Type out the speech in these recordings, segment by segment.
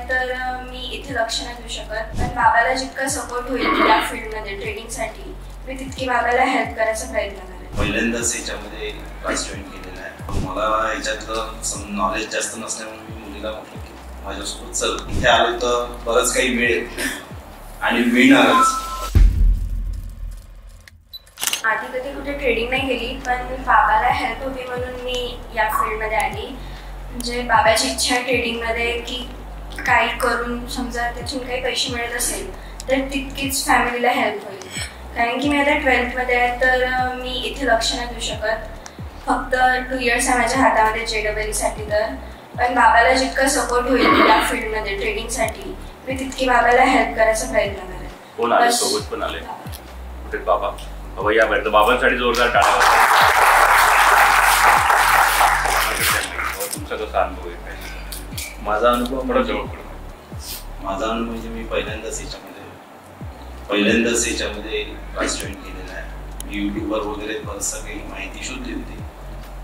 तर मी इथे लक्ष नाही देऊ शकत, पण बाबाला जितका सपोर्ट होईल या फील्डमध्ये ट्रेडिंगसाठी मी तितकी बाबाला हेल्प करायचा प्रयत्न करेन. पहिल्यांदाच याच्यामध्ये क्लास जॉईन केलेला आहे. मला याच्यातलं नॉलेज जास्त नसल्यामुळे मी मुलीला म्हटलं की माझ्यासोबत चल, इथे आलो तर बरंच काही मिळेल आणि मिळणारच. आधी कधी कुठे ट्रेडिंग नाही केली, पण बाबाला हेल्प होती म्हणून मी या फील्डमध्ये आली. म्हणजे बाबाची इच्छा आहे ट्रेडिंगमध्ये की काही करून समजा त्यातून काही पैसे मिळत असेल तर तितकीच फॅमिलीला हेल्प होईल. कारण की मी आता 12th आहे, तर मी इथे लक्ष नाही देऊ शकत. फक्त 2 इयर्स आहे माझ्या हातामध्ये JEE तर, पण बाबाला जितका सपोर्ट होईल या फील्डमध्ये ट्रेडिंगसाठी मी तितकी बाबाला हेल्प करायचा प्रयत्न करेन. कोण आले सोबत पण आले कुठे बाबा? बाबा या भेटतो, बाबांसाठी जोरदार टाळ्या वाजवा. तुमचा कसा अनुभव आहे? माझा अनुभव म्हणजे मी पहिल्यांदाच याच्यामध्ये क्लास जॉईन केलेला आहे. मी यूट्यूबवर वगैरे सगळी माहिती शोधली होती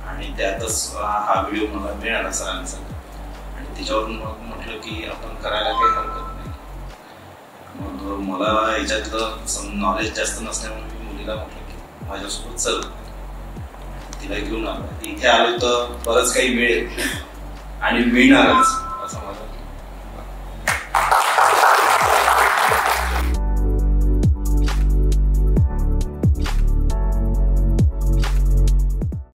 आणि त्यातच हा व्हिडिओ मला मिळाला सरांचा आणि त्याच्यावरून मग म्हटलं की आपण करायला काही हरकत नाही. मग मला याच्यातलं नॉलेज जास्त नसल्यामुळे मी मुलीला म्हटलं की माझ्यासोबत चल, तिला घेऊन आलो. इथे आलो तर बरंच काही मिळेल आणि मिळणारच.